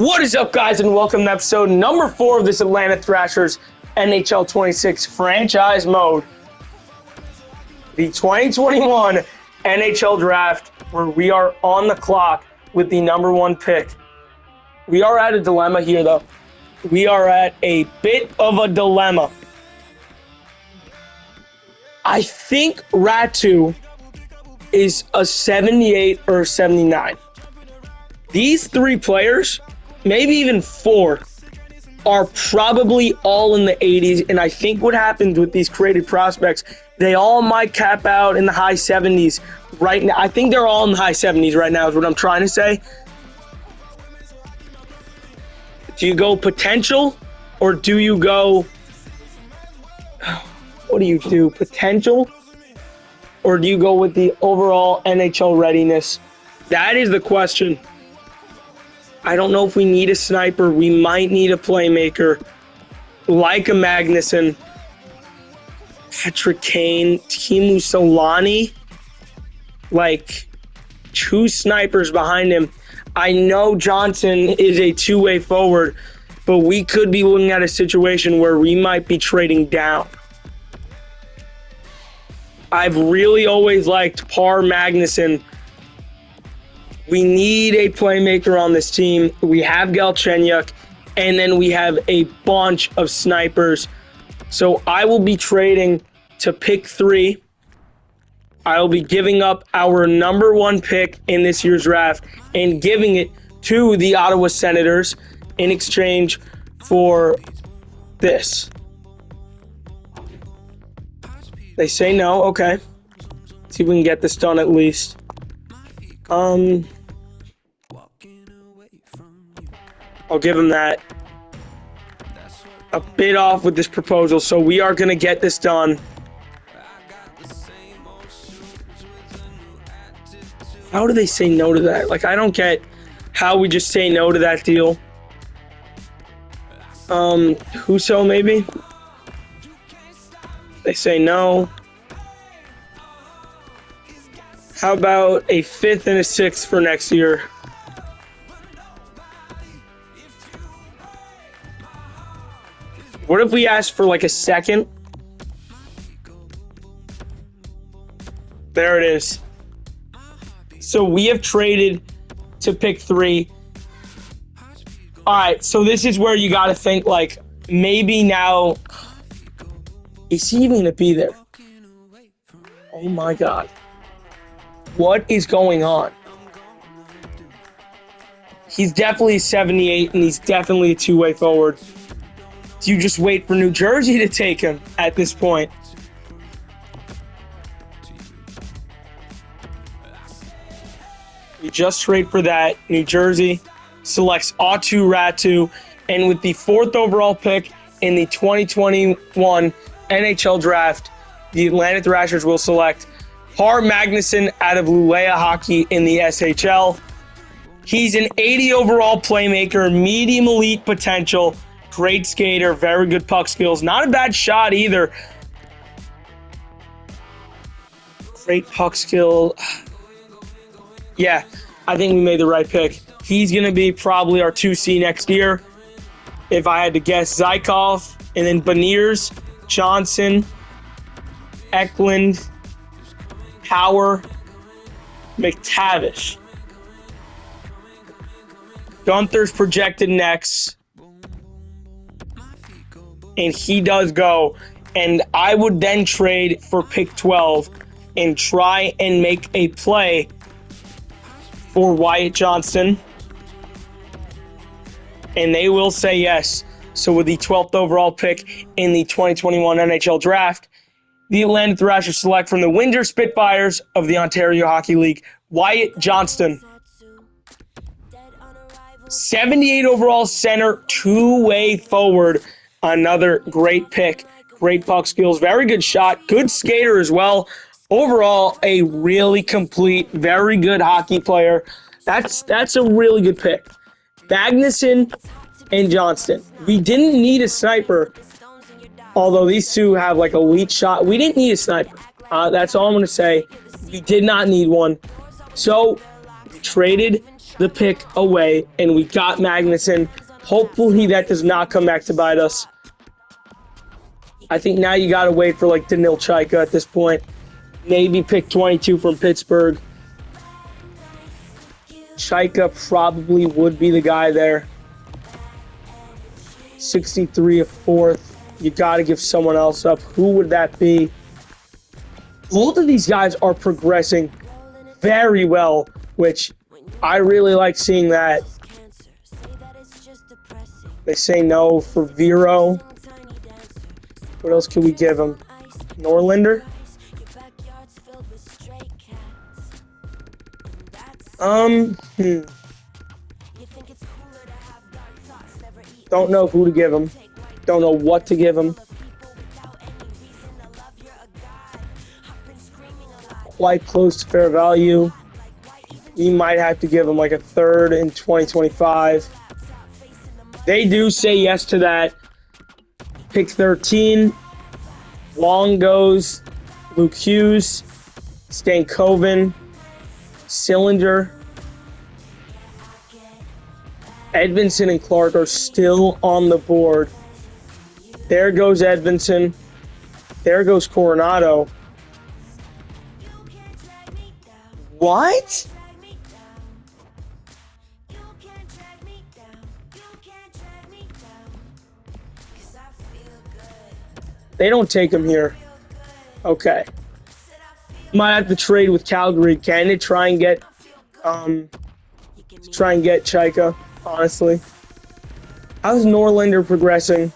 What is up, guys, and welcome to episode number 4 of this Atlanta Thrashers NHL 26 franchise mode. The 2021 NHL draft, where we are on the clock with the number 1 pick. We are at a dilemma here, though. We are at a bit of a dilemma. I think Ratu is a 78 or 79. These 3 players, maybe even 4, are probably all in the 80s, and I think what happens with these created prospects, they all might cap out in the high 70s right now. I think they're all in the high 70s right now is what I'm trying to say. Do you go potential, or do you go, what do you do, potential, or do you go with the overall NHL readiness? That is the question. I don't know if we need a sniper. We might need a playmaker like a Magnuson, Patrick Kane, Teemu Solani, like 2 snipers behind him. I know Johnson is a 2-way forward, but we could be looking at a situation where we might be trading down. I've really always liked Par Magnuson. We need a playmaker on this team. We have Galchenyuk, and then we have a bunch of snipers. So I will be trading to pick 3. I will be giving up our number 1 pick in this year's draft and giving it to the Ottawa Senators in exchange for this. They say no. Okay. See if we can get this done at least. I'll give him that. A bit off with this proposal, so we are going to get this done. How do they say no to that? Like, I don't get how we just say no to that deal. Huso, maybe? They say no. How about a 5th and a 6th for next year? What if we asked for like a 2nd? There it is. So we have traded to pick 3. All right, so this is where you got to think, like, maybe now, is he even going to be there? Oh my God. What is going on? He's definitely 78, and he's definitely a 2-way forward. Do you just wait for New Jersey to take him at this point? You just trade for that. New Jersey selects Aatu Ratu, and with the 4th overall pick in the 2021 NHL draft, the Atlanta Thrashers will select Par Magnuson out of Luleå Hockey in the SHL. He's an 80 overall playmaker, medium elite potential, great skater, very good puck skills. Not a bad shot either. Great puck skill. Yeah, I think we made the right pick. He's going to be probably our 2C next year. If I had to guess, Zykov, and then Beniers, Johnson, Eklund, Power, McTavish. Gunther's projected next. And he does go. And I would then trade for pick 12 and try and make a play for Wyatt Johnston. And they will say yes. So with the 12th overall pick in the 2021 NHL draft, the Atlanta Thrashers select from the Windsor Spitfires of the Ontario Hockey League, Wyatt Johnston. 78 overall center, 2-way forward. Another great pick. Great puck skills, very good shot, good skater as well. Overall, a really complete, very good hockey player. That's a really good pick. Magnuson and Johnston. We didn't need a sniper, although these 2 have like elite shot. We didn't need a sniper. That's all I'm going to say. We did not need one. So we traded the pick away, and we got Magnuson. Hopefully that does not come back to bite us. I think now you got to wait for like Daniil Chaika at this point. Maybe pick 22 from Pittsburgh. Chaika probably would be the guy there. 63 a fourth. You got to give someone else up. Who would that be? Both of these guys are progressing very well, which I really like seeing that. They say no for Vero. What else can we give him? Norlinder? Don't know who to give him. Don't know what to give him. Quite close to fair value. You might have to give him like a third in 2025. They do say yes to that. Pick 13. Long goes Luke Hughes, Stankoven, Sillinger. Edvinsson and Clark are still on the board. There goes Edvinsson. There goes Coronado. What? They don't take him here. Okay. Might have to trade with Calgary. Can it try and get Chaika, honestly? How's Norlinder progressing?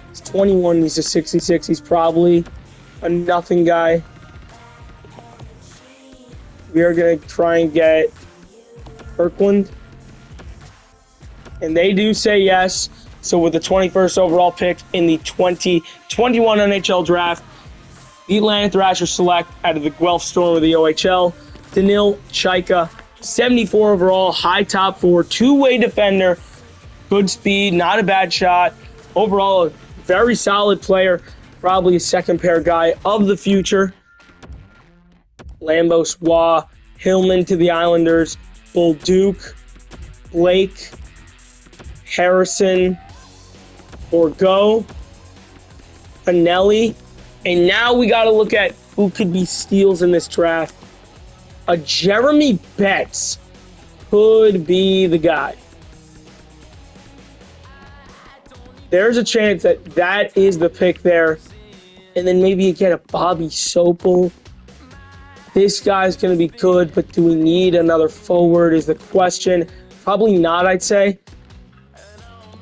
He's 21, he's a 66. He's probably a nothing guy. We are going to try and get Kirkland. And they do say yes. So with the 21st overall pick in the 2021 NHL draft, the Atlanta Thrashers select out of the Guelph Storm of the OHL, Daniil Chaika, 74 overall, high top four, two-way defender, good speed, not a bad shot. Overall, a very solid player, probably a second pair guy of the future. Lambeau Swa, Hillman to the Islanders, Bolduc, Blake, Harrison, Borgo, Pinelli, and now we got to look at who could be steals in this draft. A Jeremy Betts could be the guy. There's a chance that that is the pick there. And then maybe you get a Bobby Sopel. This guy's going to be good, but do we need another forward is the question. Probably not, I'd say.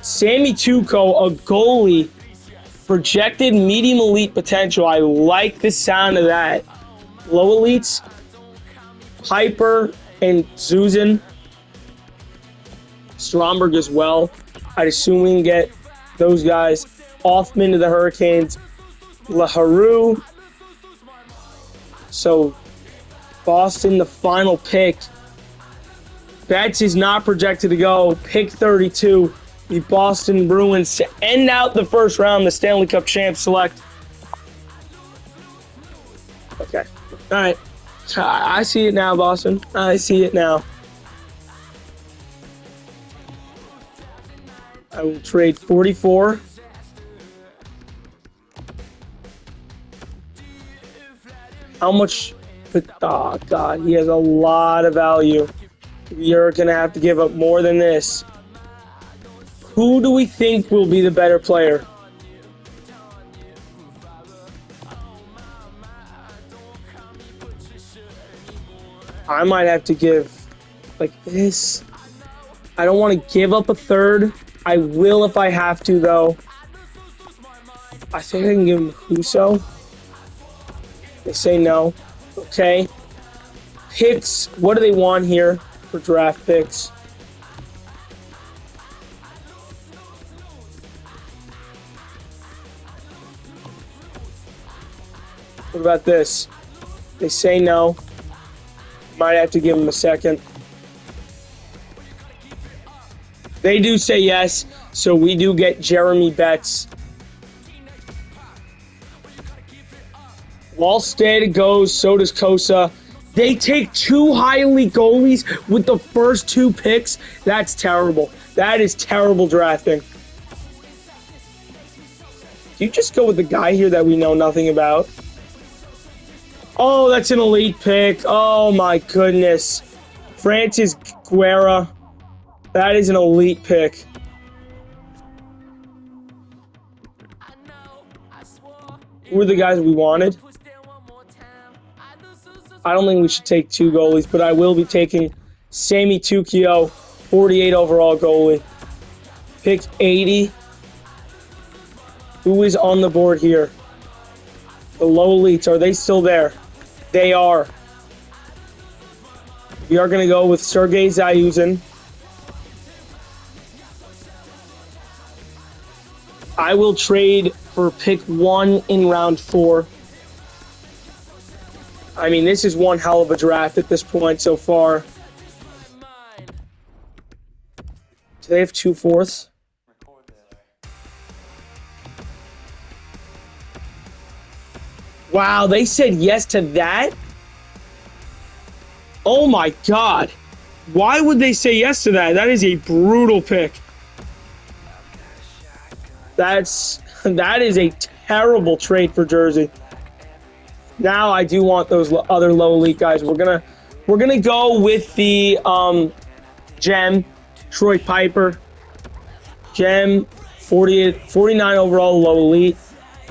Sammy Tuco, a goalie, projected medium elite potential. I like the sound of that. Low elites, Piper and Zuzan. Stromberg as well. I'd assume we can get those guys. Offman to the Hurricanes. LaHaru. So, Boston, the final pick. Betts is not projected to go. Pick 32. The Boston Bruins to end out the first round. The Stanley Cup champs select. Okay. All right. I see it now, Boston. I see it now. I will trade 44. How much? Oh, God. He has a lot of value. You're going to have to give up more than this. Who do we think will be the better player? I might have to give like this. I don't want to give up a third. I will if I have to, though. I think I can give him Husso. They say no. Okay. Picks. What do they want here for draft picks? What about this? They say no. Might have to give him a second. They do say yes, so we do get Jeremy Betts. Wallstead goes, so does Kosa. They take 2 high elite goalies with the first 2 picks. That's terrible. That is terrible drafting. Do you just go with the guy here that we know nothing about? Oh, that's an elite pick. Oh my goodness. Francis Guerra. That is an elite pick. Who are the guys we wanted? I don't think we should take 2 goalies, but I will be taking Sami Tukio, 48 overall goalie. Pick 80. Who is on the board here? The low elites, are they still there? They are. We are going to go with Sergei Zayuzin. I will trade for pick 1 in round 4. I mean, this is one hell of a draft at this point so far. Do they have 2 fourths? Wow, they said yes to that? Oh my God. Why would they say yes to that? That is a brutal pick. That is a terrible trade for Jersey. Now I do want those other low elite guys. We're gonna go with the Gem, Troy Piper. Gem, 49 overall low elite.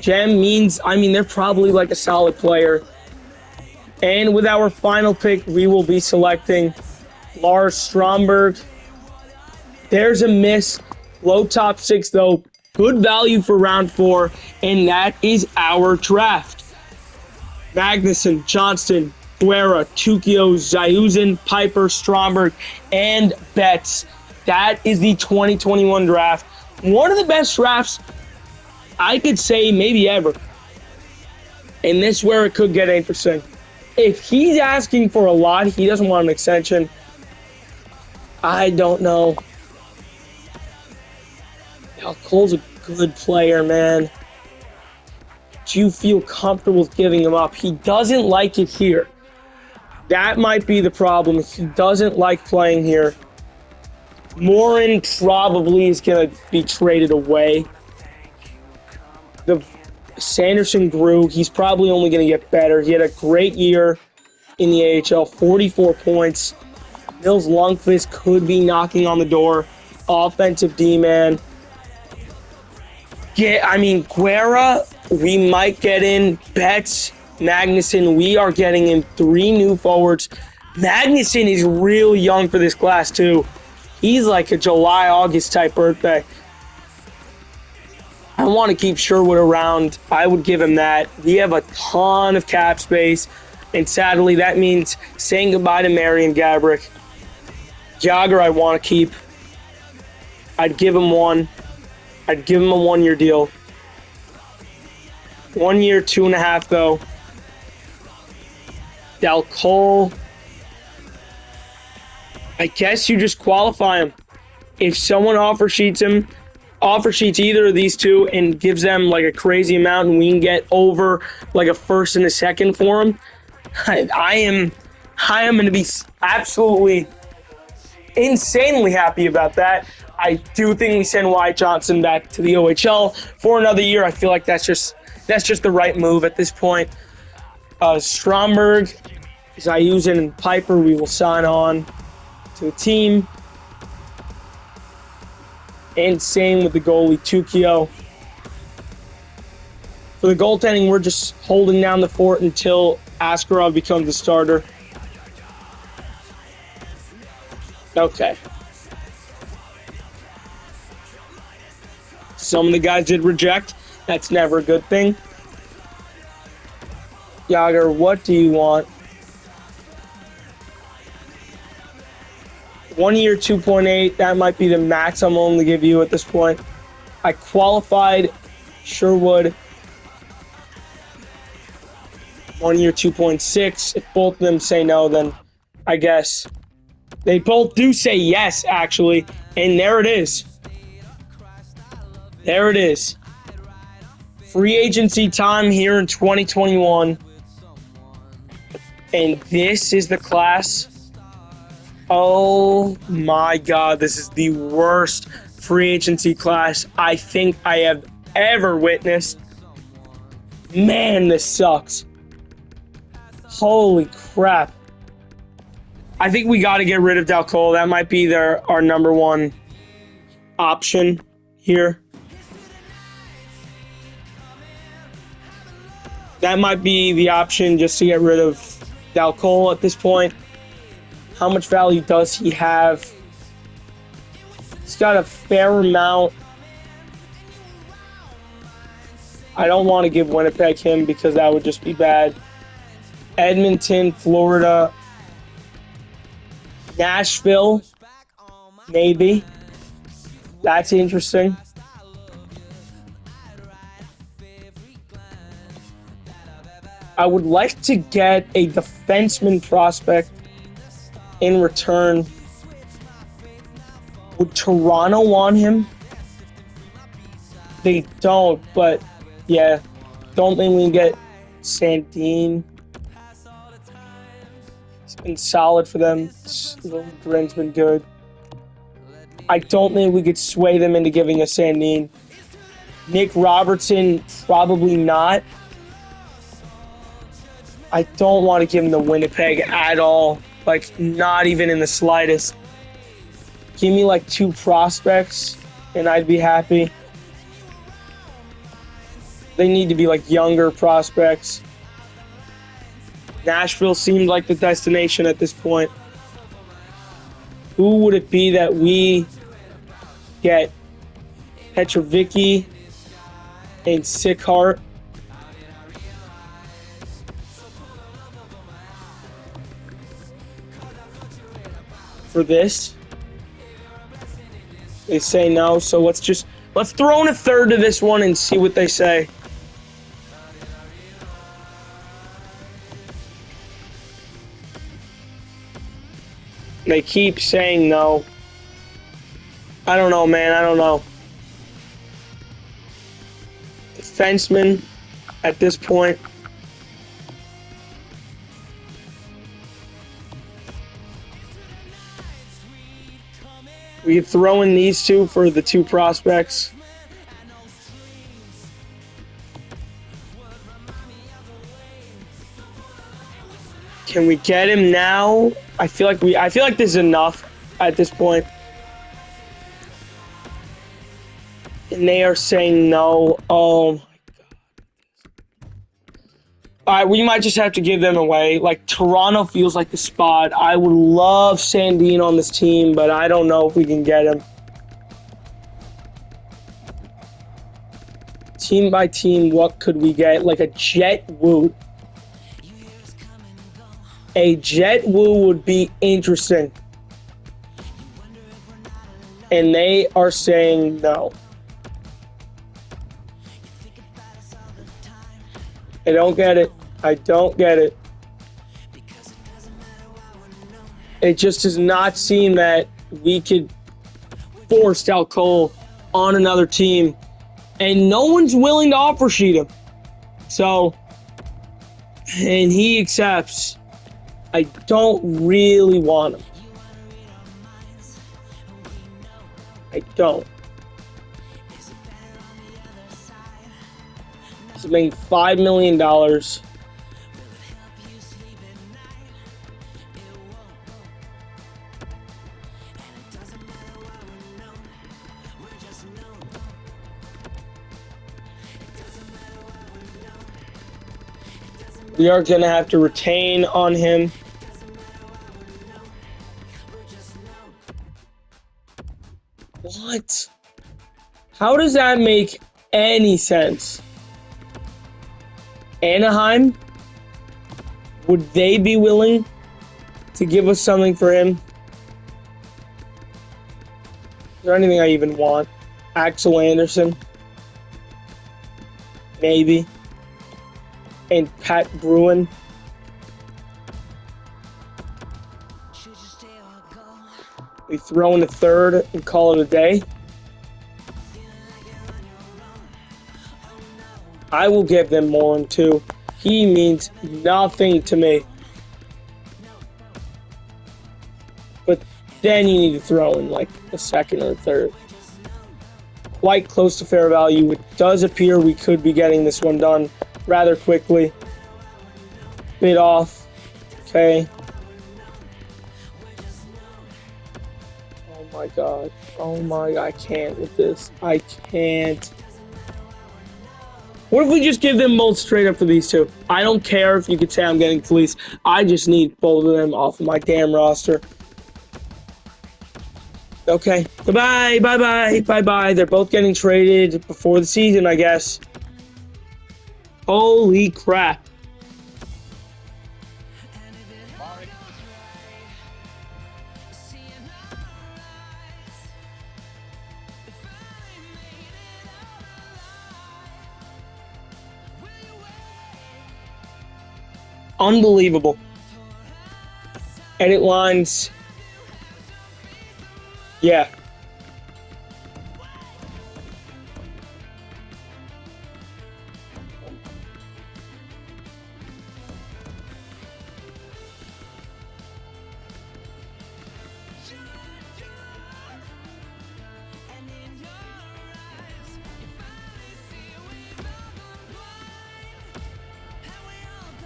Gem means, I mean, they're probably like a solid player. And with our final pick, we will be selecting Lars Stromberg. There's a miss. Low top 6, though. Good value for round 4. And that is our draft. Magnuson, Johnston, Guerra, Tukio, Zayuzin, Piper, Stromberg, and Betts. That is the 2021 draft. One of the best drafts I could say maybe ever. And this is where it could get interesting. If he's asking for a lot, he doesn't want an extension. I don't know. Cole's a good player, man. Do you feel comfortable with giving him up? He doesn't like it here. That might be the problem. He doesn't like playing here. Morin probably is going to be traded away. Sanderson grew. He's probably only going to get better. He had a great year in the AHL, 44 points. Nils Lundqvist could be knocking on the door. Offensive D-man. Yeah, I mean, Guerra, we might get in. Betts, Magnuson, we are getting in 3 new forwards. Magnuson is really young for this class, too. He's like a July, August type birthday. I want to keep Sherwood around. I would give him that. We have a ton of cap space, and sadly, that means saying goodbye to Marian Gaborik. Jagger, I want to keep. I'd give him 1. I'd give him a 1-year deal. 1 year, 2.5, though. Dal Cole. I guess you just qualify him. If someone offer sheets either of these 2 and gives them like a crazy amount and we can get over like a 1st and a 2nd for them, I am going to be absolutely insanely happy about that. I do think we send Wyatt Johnson back to the OHL for another year. I feel like that's just the right move at this point. Stromberg, Zayuzin, and Piper, we will sign on to a team. And same with the goalie, Tukio. For the goaltending, we're just holding down the fort until Askarov becomes the starter. Okay. Some of the guys did reject. That's never a good thing. Yager, what do you want? 1 year, 2.8. That might be the max I'm willing to give you at this point. I qualified Sherwood. 1 year, 2.6. If both of them say no, then I guess they both do say yes, actually. And there it is. There it is. Free agency time here in 2021. And this is the class. Oh my God, this is the worst free agency class I think I have ever witnessed. Man, this sucks. Holy crap. I think we got to get rid of Dal Cole. That might be our number one option here. That might be the option just to get rid of Dal Cole at this point. How much value does he have? He's got a fair amount. I don't want to give Winnipeg him because that would just be bad. Edmonton, Florida, Nashville, maybe. That's interesting. I would like to get a defenseman prospect in return. Would Toronto want him? They don't, but yeah. Don't think we can get Sandin. He's been solid for them. Grin's been good. I don't think we could sway them into giving us Sandin. Nick Robertson, probably not. I don't want to give him the Winnipeg at all. Like, not even in the slightest. Give me, like, 2 prospects, and I'd be happy. They need to be, like, younger prospects. Nashville seemed like the destination at this point. Who would it be that we get? Petrovicki and Sickhart. For this, they say no, so let's throw in a third to this one and see what they say. They keep saying no. I don't know, man. I don't know. Defenseman at this point. We could throw in these 2 for the 2 prospects. Can we get him now? I feel like this is enough at this point. And they are saying no. Oh my God. Alright, we might just have to give them away. Like, Toronto feels like the spot. I would love Sandin on this team, but I don't know if we can get him. Team by team, what could we get? Like a Jet Wu. A Jet Wu would be interesting. And they are saying no. I don't get it. I don't get it. It just does not seem that we could force Dal Cole on another team. And no one's willing to offer sheet him. So, and he accepts. I don't really want him. I don't. He's making $5 million. We are going to have to retain on him. What? How does that make any sense? Anaheim? Would they be willing to give us something for him? Is there anything I even want? Axel Anderson? Maybe. And Pat Bruin. We throw in a third and call it a day. I will give them more than 2. He means nothing to me. then you need to throw in like a second or a third. Quite close to fair value. It does appear we could be getting this one done rather quickly. Bid off. Okay. Oh my god. Oh my god. I can't with this. I can't. What if we just give them both straight up for these two? I don't care if you could say I'm getting fleeced. I just need both of them off of my damn roster. Okay. Bye-bye. Bye-bye. Bye-bye. They're both getting traded before the season, I guess. Holy crap. Unbelievable. Edit lines. Yeah.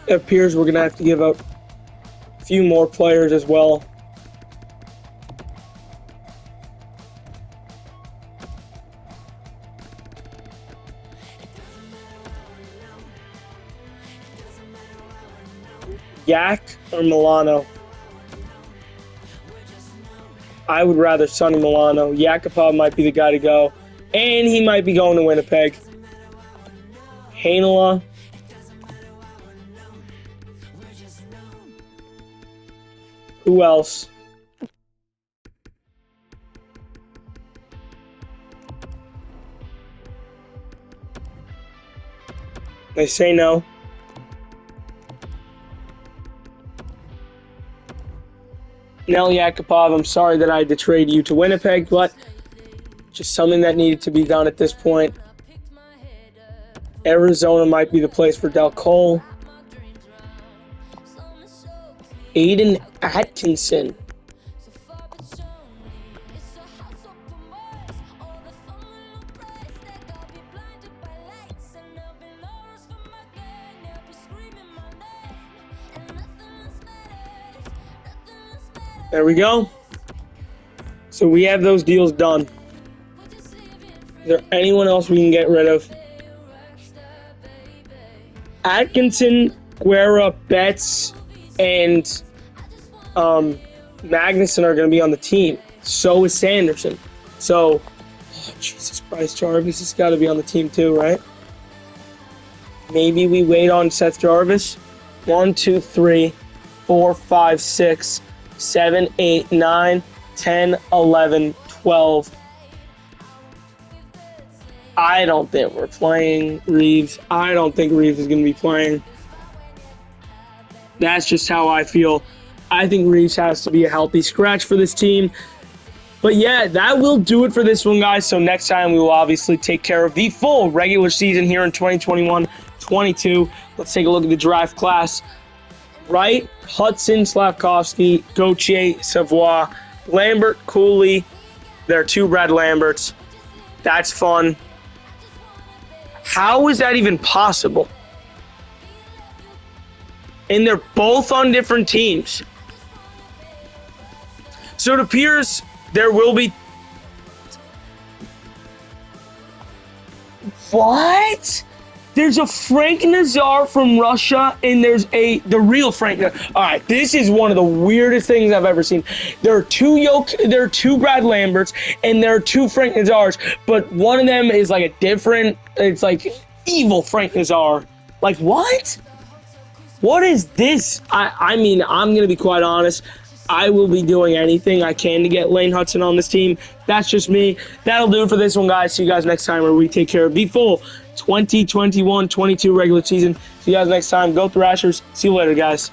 It appears we're going to have to give up a few more players as well. Yak or Milano? I would rather Sonny Milano. Yakupov might be the guy to go. And he might be going to Winnipeg. Heinola. Who else? They say no. Nel Yakupov, I'm sorry that I had to trade you to Winnipeg, but just something that needed to be done at this point. Arizona might be the place for Del Cole. Aiden Atkinson. There we go. So we have those deals done. Is there anyone else we can get rid of? Atkinson, Guerra, Betts, and Magnuson are going to be on the team. So is Sanderson. So, oh, Jesus Christ, Jarvis has got to be on the team too, right? Maybe we wait on Seth Jarvis. 1, 2, 3, 4, 5, 6, 7, 8, 9, 10, 11, 12. I don't think we're playing Reeves. I don't think Reeves is going to be playing. That's just how I feel. I think Reeves has to be a healthy scratch for this team. But yeah, that will do it for this one, guys. So next time we will obviously take care of the full regular season here in 2021-22. Let's take a look at the draft class. Right, Hudson, Slavkovsky, Gauthier, Savoie, Lambert, Cooley. There are 2 Brad Lamberts. That's fun. How is that even possible? And they're both on different teams. So it appears there will be... What? There's a Frank Nazar from Russia, and there's the real Frank Nazar. All right, this is one of the weirdest things I've ever seen. There are 2 Brad Lamberts, and there are 2 Frank Nazars, but one of them is like a different, it's like evil Frank Nazar. Like, what? What is this? I mean, I'm going to be quite honest. I will be doing anything I can to get Lane Hudson on this team. That's just me. That'll do it for this one, guys. See you guys next time where we take care of the full 2021-22 regular season. See you guys next time. Go Thrashers. See you later, guys.